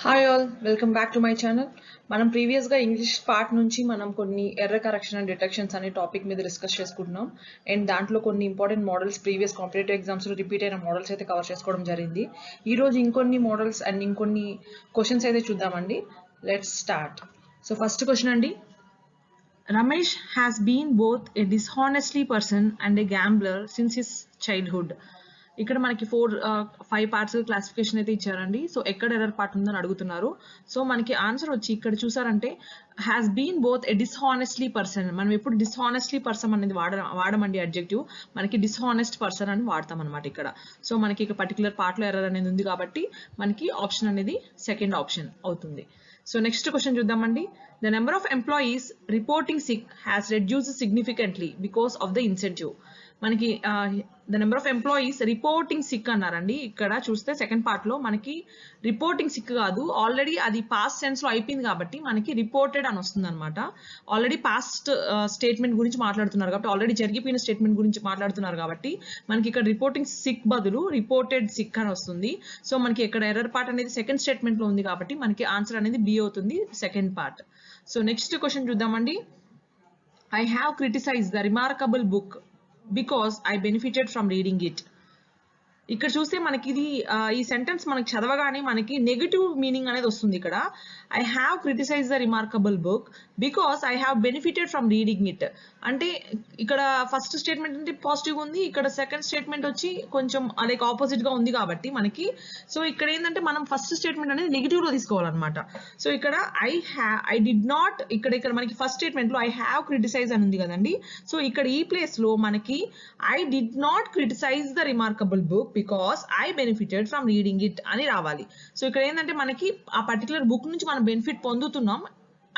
Hi all welcome back to my channel. మనం ప్రీవియస్గా English part నుంచి మనం కొన్ని ఎర్రర్ కరెక్షన్ అండ్ డిటెక్షన్స్ అనే టాపిక్ మీద డిస్కస్ చేసుకుంటున్నాం. అండ్ దాంట్లో కొన్ని ఇంపార్టెంట్ మోడల్స్ ప్రీవియస్ కాంపిటేటివ్ ఎగ్జామ్స్లో రిపీట్ అయిన మోడల్స్ అయితే కవర్ చేసుకోవడం జరిగింది. ఈరోజు ఇంకొన్ని మోడల్స్ అండ్ ఇంకొన్ని క్వశ్చన్స్ అయితే చూద్దామండి. Let's start. So first question అండి, Ramesh has been both a dishonestly person and a gambler since his childhood. ఇక్కడ మనకి 5 పార్ట్స్ క్లాసిఫికేషన్ అయితే ఇచ్చారండి. సో ఎక్కడ ఎర్రర్ పార్ట్ ఉందని అడుగుతున్నారు. సో మనకి ఆన్సర్ వచ్చి ఇక్కడ చూసారంటే has been both a dishonestly person. మనం ఎప్పుడు డిస్హానెస్ట్లీ పర్సన్ అనేది వాడమండి అడ్జెక్టివ్, మనకి డిస్హానెస్ట్ పర్సన్ అని వాడతాం అనమాట ఇక్కడ. సో మనకి ఇక్కడ పర్టికులర్ పార్ట్లో ఎర్రర్ అనేది ఉంది కాబట్టి మనకి ఆప్షన్ అనేది సెకండ్ ఆప్షన్ అవుతుంది. సో నెక్స్ట్ క్వశ్చన్ చూద్దామండి. The number of employees reporting sick has reduced significantly because of the incentive. మనకి the number of employees reporting sick అన్నారండి. ఇక్కడ చూస్తే సెకండ్ పార్ట్ లో మనకి రిపోర్టింగ్ సిక్ కాదు, ఆల్రెడీ అది పాస్ట్ టెన్స్ లో అయిపోయింది కాబట్టి మనకి రిపోర్టెడ్ అని వస్తుంది అనమాట. ఆల్రెడీ పాస్ట్ స్టేట్మెంట్ గురించి మాట్లాడుతున్నారు కాబట్టి, ఆల్రెడీ జరిగిపోయిన స్టేట్మెంట్ గురించి మాట్లాడుతున్నారు కాబట్టి మనకి ఇక్కడ రిపోర్టింగ్ సిక్ బదులు రిపోర్టెడ్ సిక్ అని వస్తుంది. సో మనకి ఇక్కడ ఎర్రర్ పార్ట్ అనేది సెకండ్ స్టేట్మెంట్ లో ఉంది కాబట్టి మనకి ఆన్సర్ అనేది బి అవుతుంది, second part. So next question చూద్దామండి. I have criticized the remarkable book because I benefited from reading it. ఇక్కడ చూస్తే మనకి ఇది ఈ సెంటెన్స్ మనకి చదవగానే మనకి నెగటివ్ మీనింగ్ అనేది వస్తుంది. ఇక్కడ I have criticize the remarkable book because I have benefited from reading it. అంటే ఇక్కడ ఫస్ట్ స్టేట్మెంట్ అంటే పాజిటివ్ ఉంది, ఇక్కడ సెకండ్ స్టేట్మెంట్ వచ్చి కొంచెం లైక్ ఆపోజిట్ గా ఉంది కాబట్టి మనకి. సో ఇక్కడ ఏంటంటే మనం ఫస్ట్ స్టేట్మెంట్ అనేది నెగిటివ్ లో తీసుకోవాలన్నమాట. సో ఇక్కడ ఐ డిడ్ నాట్, ఇక్కడ మనకి ఫస్ట్ స్టేట్మెంట్ లో ఐ హ్యావ్ క్రిటిసైజ్ అని ఉంది కదండి. సో ఇక్కడ ఈ ప్లేస్ లో మనకి I did not criticize the remarkable book because I benefited from reading it అని రావాలి. సో ఇక్కడ ఏంటంటే మనకి ఆ పర్టికులర్ బుక్ నుంచి మనం బెనిఫిట్ పొందుతున్నాం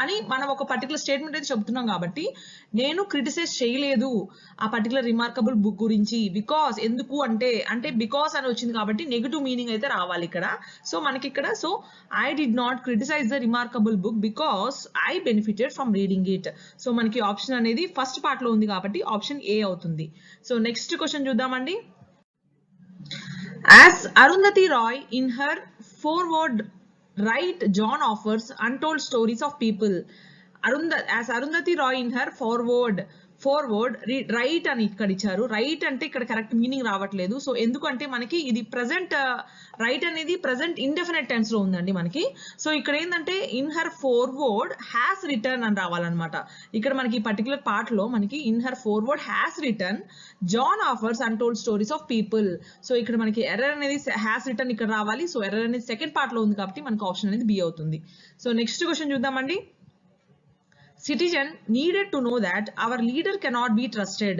అని మనం ఒక పర్టికులర్ స్టేట్మెంట్ అయితే చెప్తున్నాం కాబట్టి నేను క్రిటిసైజ్ చేయలేదు ఆ పర్టికులర్ రిమార్కబుల్ బుక్ గురించి. బికాస్ ఎందుకు అంటే బికాస్ అని వచ్చింది కాబట్టి నెగిటివ్ మీనింగ్ అయితే రావాలి ఇక్కడ. సో మనకి ఇక్కడ so I did not criticize the remarkable book because I benefited from reading it. So మనకి ఆప్షన్ అనేది ఫస్ట్ పార్ట్ లో ఉంది కాబట్టి ఆప్షన్ ఏ అవుతుంది. సో నెక్స్ట్ క్వశ్చన్ చూద్దామండి. As Arundhati Roy in her foreword write, John offers untold stories of people. As Arundhati Roy in her foreword right అని ఇక్కడ ఇచ్చారు. రైట్ అంటే ఇక్కడ కరెక్ట్ మీనింగ్ రావట్లేదు. సో ఎందుకంటే మనకి ఇది ప్రెసెంట్ రైట్ అనేది ప్రెసెంట్ ఇండెఫినెట్ టెన్స్ లో ఉందండి మనకి. సో ఇక్కడ ఏంటంటే in her foreword has written అని రావాలన్నమాట. ఇక్కడ మనకి పర్టికులర్ పార్ట్ లో మనకి in her foreword has written John offers untold stories of people. So ఇక్కడ మనకి ఎర్రర్ అనేది హ్యాస్ రిటర్న్ ఇక్కడ రావాలి. సో ఎర్రర్ అనేది సెకండ్ పార్ట్ లో ఉంది కాబట్టి మనకి ఆప్షన్ అనేది బి అవుతుంది. సో నెక్స్ట్ క్వశ్చన్ చూద్దామండి. Citizen needed to know that our leader cannot be trusted.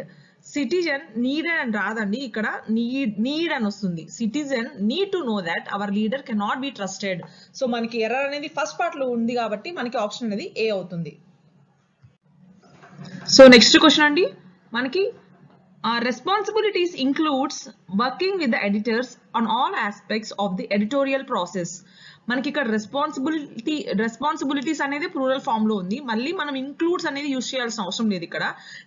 Citizen needed అని రాదండి, ఇక్కడ need అని వస్తుంది. Citizen need to know that our leader cannot be trusted. So మనకి ఎర్రర్ అనేది ఫస్ట్ పార్ట్ లో ఉంది కాబట్టి మనకి ఆప్షన్ అనేది ఏ అవుతుంది. సో నెక్స్ట్ క్వశ్చన్ అండి, మనకి responsibilities includes working with the editors on all aspects of the editorial process. మనకి ఇక్కడ రెస్పాన్సిబిలిటీస్ అనేది ప్లూరల్ ఫామ్ లో ఉంది. మళ్ళీ మనం ఇంక్లూడ్స్ అనేది యూజ్ చేయాల్సిన అవసరం లేదు ఇక్కడ.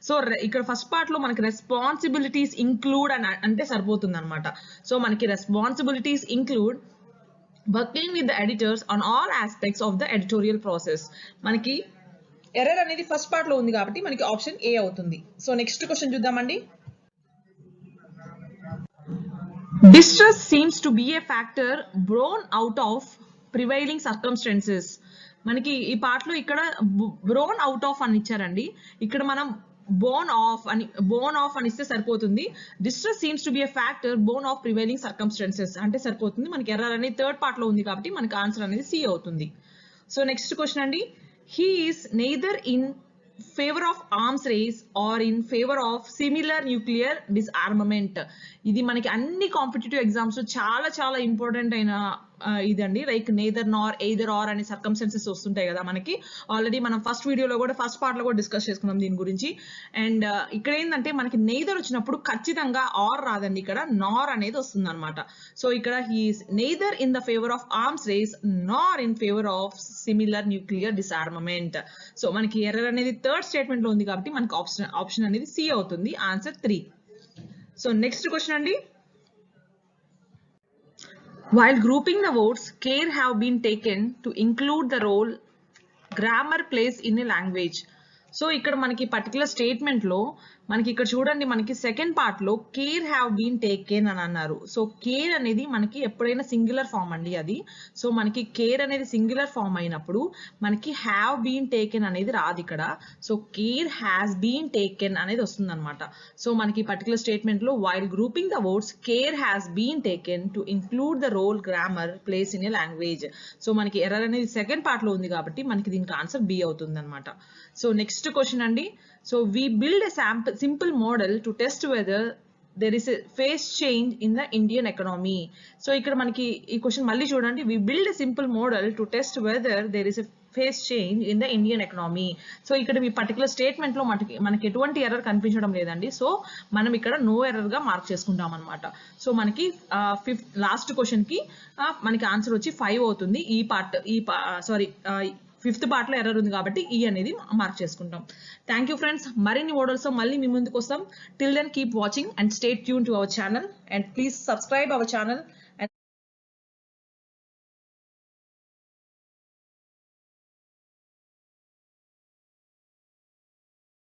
సో ఇక్కడ ఫస్ట్ పార్ట్ లో మనకి రెస్పాన్సిబిలిటీస్ ఇంక్లూడ్ అని అంటే సరిపోతుంది అనమాట. సో మనకి responsibilities include working with the editors on all aspects of the editorial process. మనకి ఎర్రర్ అనేది ఫస్ట్ పార్ట్ లో ఉంది కాబట్టి మనకి ఆప్షన్ ఏ అవుతుంది. సో నెక్స్ట్ క్వశ్చన్ చూద్దామండి. Distress seems to be a factor born out of prevailing circumstances. మనకి ఈ పార్ట్ లో ఇక్కడ born out of అని ఇచ్చారండి. ఇక్కడ మనం born off అని ఇస్తే సరిపోతుంది. Distress seems to be a factor born of prevailing circumstances అంటే సరిపోతుంది. మనకి ఎర్రర్ అనేది థర్డ్ పార్ట్ లో ఉంది కాబట్టి మనకి ఆన్సర్ అనేది సి అవుతుంది. సో నెక్స్ట్ క్వశ్చన్ అండి. He is neither in favor of arms race or in favor of similar nuclear disarmament. ఇది మనకి అన్ని కాంపిటేటివ్ ఎగ్జామ్స్ లో చాలా చాలా ఇంపార్టెంట్ అయిన ఇదండి. Like neither Nar either are అనే సర్కమ్స్టెన్సెస్ వస్తుంటాయి కదా మనకి. ఆల్రెడీ మనం ఫస్ట్ వీడియోలో కూడా ఫస్ట్ పార్ట్ లో కూడా డిస్కస్ చేసుకున్నాం దీని గురించి. అండ్ ఇక్కడ ఏంటంటే మనకి నెయిదర్ వచ్చినప్పుడు ఖచ్చితంగా ఆర్ రాదండి, ఇక్కడ నార్ అనేది వస్తుంది అనమాట. సో ఇక్కడ he is neither in the favour of arms race nor in favour of similar nuclear disarmament. So మనకి ఎర్రర్ అనేది థర్డ్ స్టేట్మెంట్ లో ఉంది కాబట్టి మనకి ఆప్షన్ అనేది సి అవుతుంది, ఆన్సర్ 3. సో నెక్స్ట్ క్వశ్చన్ అండి. While grouping the words, care have been taken to include the role grammar plays in a language. So ఇక్కడ మనకి పర్టికులర్ స్టేట్మెంట్ లో మనకి ఇక్కడ చూడండి, మనకి సెకండ్ పార్ట్ లో కేర్ హ్యావ్ బీన్ టేకెన్ అని అన్నారు. సో కేర్ అనేది మనకి ఎప్పుడైనా సింగులర్ ఫామ్ అండి అది. సో మనకి కేర్ అనేది సింగులర్ ఫామ్ అయినప్పుడు మనకి హ్యావ్ బీన్ టేకెన్ అనేది రాదు ఇక్కడ. So care has been taken అనేది వస్తుంది అనమాట. సో మనకి పర్టికులర్ స్టేట్మెంట్ లో while grouping the words care has been taken to include the role grammar places in a language. So మనకి ఎర్రర్ అనేది సెకండ్ పార్ట్ లో ఉంది కాబట్టి మనకి దీనికి ఆన్సర్ బి అవుతుంది అనమాట. సో నెక్స్ట్ క్వశ్చన్ అండి. So we build a simple model to test whether there is a phase change in the Indian economy. So ఇక్కడ మనకి ఈ క్వశ్చన్ మళ్ళీ చూడండి. we build a simple model to test whether there is a phase change in the Indian economy. So ఇక్కడ ఈ particular statement లో మనకి ఎటువంటి ఎర్రర్ కనిపించడం లేదండి. సో మనం ఇక్కడ నో ఎర్రర్ గా మార్క్ చేసుకుంటాం అనమాట. సో మనకి లాస్ట్ క్వశ్చన్ కి మనకి ఆన్సర్ వచ్చి 5 అవుతుంది. ఫిఫ్త్ పార్ట్ లో ఎర్రర్ ఉంది కాబట్టి ఈ అనేది మార్క్ చేసుకుంటాం. Thank you friends. మరిన్ని మోడల్స్ మళ్ళీ మీ ముందుకు వస్తాం. Till then keep watching and stay tune to our channel and please subscribe our channel